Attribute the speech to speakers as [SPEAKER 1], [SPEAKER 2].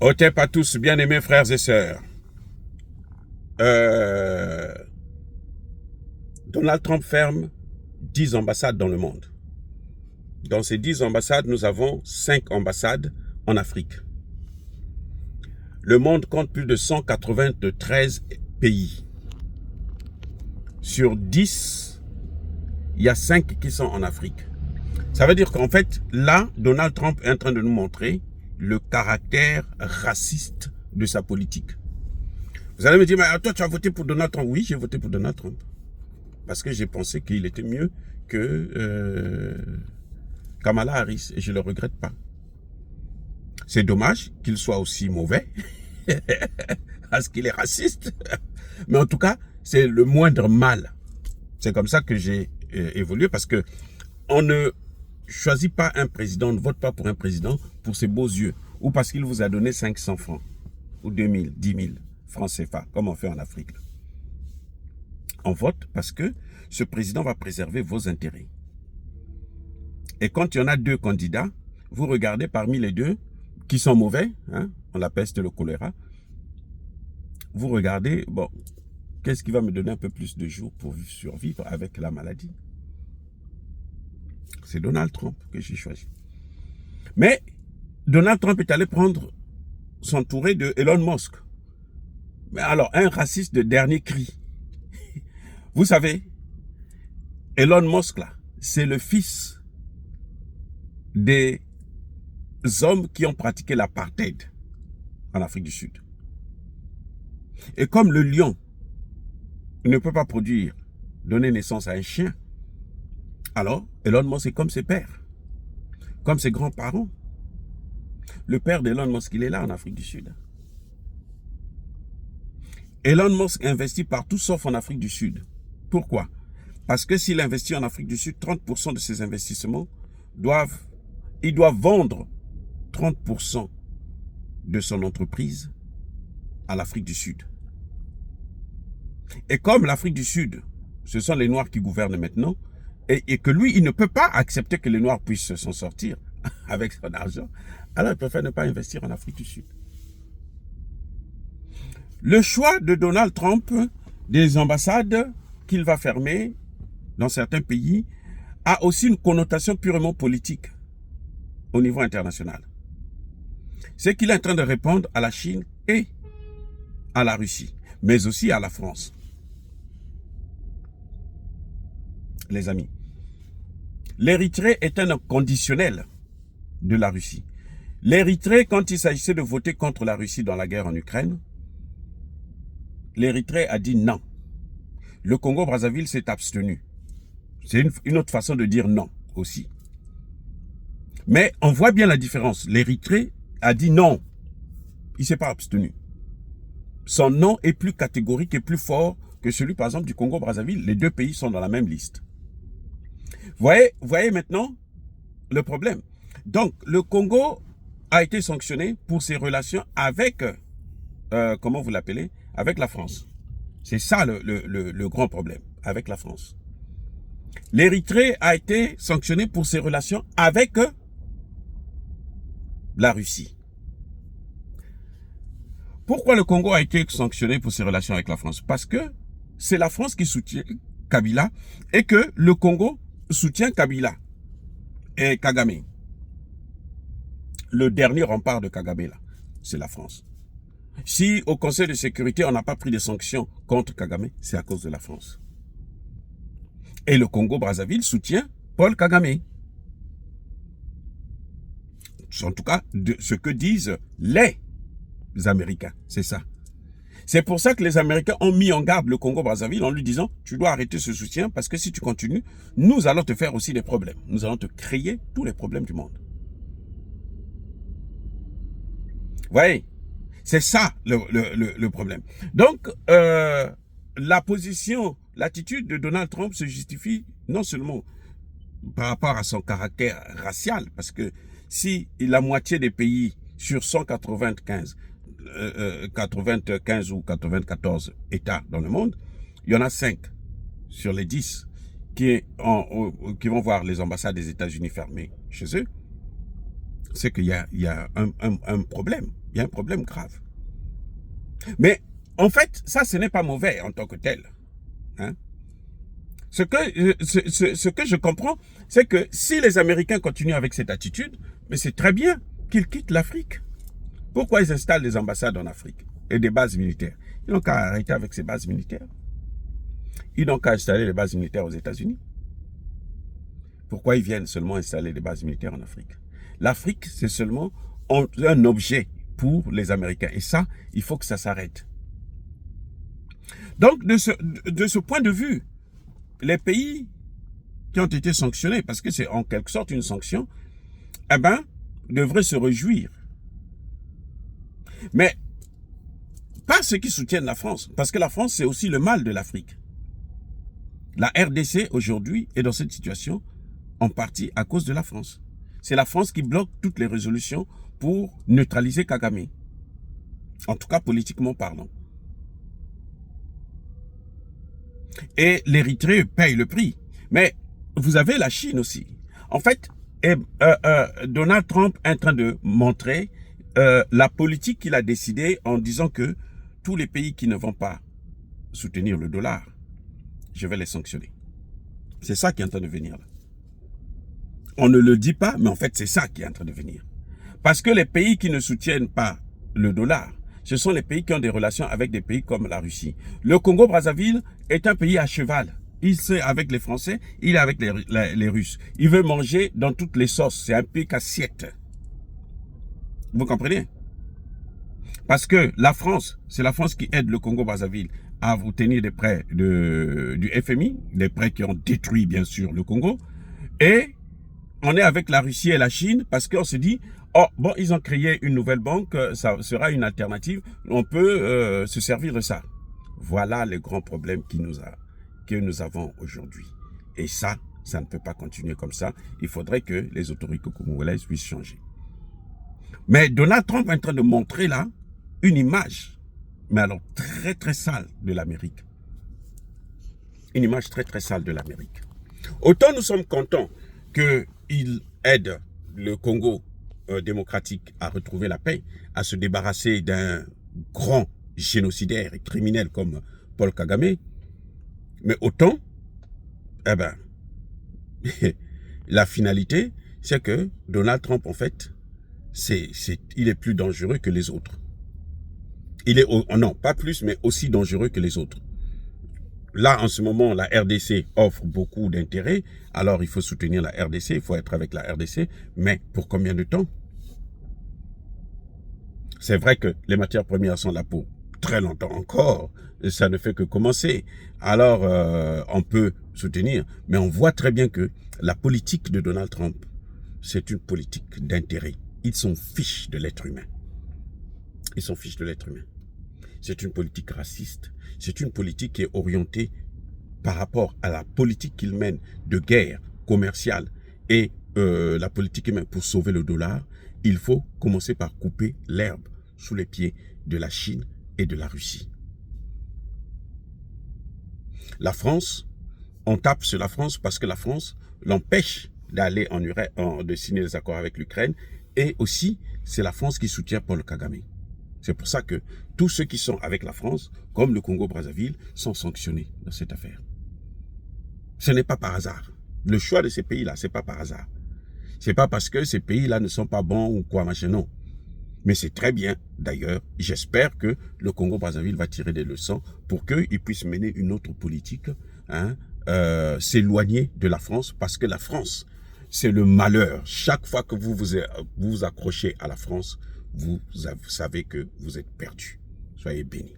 [SPEAKER 1] Otep à tous, bien-aimés frères et sœurs. Euh, Donald Trump ferme 10 ambassades dans le monde. Dans ces 10 ambassades, nous avons 5 ambassades en Afrique. Le monde compte plus de 193 pays. Sur 10, il y a 5 qui sont en Afrique. Ça veut dire qu'en fait, là, Donald Trump est en train de nous montrer le caractère raciste de sa politique. Vous allez me dire, mais toi, tu as voté pour Donald Trump. Oui, j'ai voté pour Donald Trump. Parce que j'ai pensé qu'il était mieux que Kamala Harris. Et je ne le regrette pas. C'est dommage qu'il soit aussi mauvais. Parce qu'il est raciste. Mais en tout cas, c'est le moindre mal. C'est comme ça que j'ai évolué. Parce que on ne choisit pas un président, on ne vote pas pour un président pour ses beaux yeux. Ou parce qu'il vous a donné 500 francs. Ou 2000, 10 000 francs CFA. Comme on fait en Afrique. On vote parce que ce président va préserver vos intérêts. Et quand il y en a 2 candidats, vous regardez parmi les 2 qui sont mauvais, hein, on la peste, le choléra, vous regardez, bon, qu'est-ce qui va me donner un peu plus de jours pour survivre avec la maladie? C'est Donald Trump que j'ai choisi. Mais Donald Trump est allé s'entourer de Elon Musk. Mais alors, un raciste de dernier cri. Vous savez, Elon Musk, là, c'est le fils des hommes qui ont pratiqué l'apartheid en Afrique du Sud. Et comme le lion ne peut pas donner naissance à un chien, alors Elon Musk est comme ses pères, comme ses grands-parents. Le père d'Elon Musk, il est là en Afrique du Sud. Elon Musk investit partout sauf en Afrique du Sud. Pourquoi? Parce que s'il investit en Afrique du Sud, 30% de ses investissements il doit vendre 30% de son entreprise à l'Afrique du Sud. Et comme l'Afrique du Sud, ce sont les Noirs qui gouvernent maintenant, et que lui, il ne peut pas accepter que les Noirs puissent s'en sortir avec son argent, alors il préfère ne pas investir en Afrique du Sud. Le choix de Donald Trump des ambassades qu'il va fermer dans certains pays a aussi une connotation purement politique au niveau international. C'est qu'il est en train de répondre à la Chine et à la Russie, mais aussi à la France. Les amis, l'Érythrée est un conditionnel de la Russie. L'Érythrée, quand il s'agissait de voter contre la Russie dans la guerre en Ukraine, l'Érythrée a dit non. Le Congo-Brazzaville s'est abstenu. C'est une autre façon de dire non aussi. Mais on voit bien la différence. L'Érythrée a dit non. Il ne s'est pas abstenu. Son non est plus catégorique et plus fort que celui, par exemple, du Congo-Brazzaville. Les 2 pays sont dans la même liste. Vous voyez maintenant le problème. Donc, le Congo a été sanctionné pour ses relations avec, comment vous l'appelez, avec la France. C'est ça le grand problème, avec la France. L'Érythrée a été sanctionnée pour ses relations avec la Russie. Pourquoi le Congo a été sanctionné pour ses relations avec la France? Parce que c'est la France qui soutient Kabila et que le Congo soutient Kabila et Kagame. Le dernier rempart de Kagame, là, c'est la France. Si au Conseil de sécurité, on n'a pas pris de sanctions contre Kagame, c'est à cause de la France. Et le Congo-Brazzaville soutient Paul Kagame. En tout cas, de ce que disent les Américains, c'est ça. C'est pour ça que les Américains ont mis en garde le Congo-Brazzaville en lui disant « Tu dois arrêter ce soutien parce que si tu continues, nous allons te faire aussi des problèmes. Nous allons te créer tous les problèmes du monde. » Vous voyez, c'est ça le problème. Donc, l'attitude de Donald Trump se justifie non seulement par rapport à son caractère racial, parce que si la moitié des pays sur 195 ou 94 États dans le monde, il y en a 5 sur les 10 qui vont voir les ambassades des États-Unis fermées chez eux, c'est qu'il y a un problème. Il y a un problème grave. Mais en fait, ça, ce n'est pas mauvais en tant que tel. Hein? Ce que je comprends, c'est que si les Américains continuent avec cette attitude, mais c'est très bien qu'ils quittent l'Afrique. Pourquoi ils installent des ambassades en Afrique et des bases militaires? Ils n'ont qu'à arrêter avec ces bases militaires. Ils n'ont qu'à installer les bases militaires aux États-Unis. Pourquoi ils viennent seulement installer des bases militaires en Afrique? L'Afrique, c'est seulement un objet pour les Américains. Et ça, il faut que ça s'arrête. Donc, de ce point de vue, les pays qui ont été sanctionnés, parce que c'est en quelque sorte une sanction, eh ben, devraient se réjouir. Mais pas ceux qui soutiennent la France, parce que la France, c'est aussi le mal de l'Afrique. La RDC, aujourd'hui, est dans cette situation en partie à cause de la France. C'est la France qui bloque toutes les résolutions pour neutraliser Kagame. En tout cas, politiquement parlant. Et l'Érythrée paye le prix. Mais vous avez la Chine aussi. En fait, Donald Trump est en train de montrer la politique qu'il a décidée en disant que tous les pays qui ne vont pas soutenir le dollar, je vais les sanctionner. C'est ça qui est en train de venir là. On ne le dit pas, mais en fait, c'est ça qui est en train de venir. Parce que les pays qui ne soutiennent pas le dollar, ce sont les pays qui ont des relations avec des pays comme la Russie. Le Congo-Brazzaville est un pays à cheval. Il est avec les Français, il est avec les Russes. Il veut manger dans toutes les sauces. C'est un pic assiette. Vous comprenez? Parce que la France, c'est la France qui aide le Congo-Brazzaville à obtenir des prêts du FMI, des prêts qui ont détruit bien sûr le Congo. Et on est avec la Russie et la Chine parce qu'on se dit, oh bon, ils ont créé une nouvelle banque, ça sera une alternative, on peut se servir de ça. Voilà le grand problème que nous avons aujourd'hui. Et ça ne peut pas continuer comme ça. Il faudrait que les autorités congolaises puissent changer. Mais Donald Trump est en train de montrer là une image, mais alors très très sale de l'Amérique. Une image très très sale de l'Amérique. Autant nous sommes contents qu'il aide le Congo démocratique à retrouver la paix, à se débarrasser d'un grand génocidaire et criminel comme Paul Kagame, mais autant, eh ben, la finalité, c'est que Donald Trump, en fait, il est plus dangereux que les autres. Non, pas plus, mais aussi dangereux que les autres. Là, en ce moment, la RDC offre beaucoup d'intérêt. Alors, il faut soutenir la RDC, il faut être avec la RDC. Mais pour combien de temps? C'est vrai que les matières premières sont là pour très longtemps encore. Et ça ne fait que commencer. Alors, on peut soutenir. Mais on voit très bien que la politique de Donald Trump, c'est une politique d'intérêt. Ils s'en fichent de l'être humain. Ils s'en fichent de l'être humain. C'est une politique raciste. C'est une politique qui est orientée par rapport à la politique qu'il mène de guerre commerciale et la politique qu'il mène pour sauver le dollar. Il faut commencer par couper l'herbe sous les pieds de la Chine et de la Russie. La France, on tape sur la France parce que la France l'empêche d'aller de signer des accords avec l'Ukraine. Et aussi, c'est la France qui soutient Paul Kagame. C'est pour ça que tous ceux qui sont avec la France, comme le Congo-Brazzaville, sont sanctionnés dans cette affaire. Ce n'est pas par hasard. Le choix de ces pays-là, ce n'est pas par hasard. Ce n'est pas parce que ces pays-là ne sont pas bons ou quoi, machin, non. Mais c'est très bien, d'ailleurs. J'espère que le Congo-Brazzaville va tirer des leçons pour qu'il puisse mener une autre politique, hein, s'éloigner de la France, parce que la France, c'est le malheur. Chaque fois que vous vous accrochez à la France, vous savez que vous êtes perdu. Soyez bénis.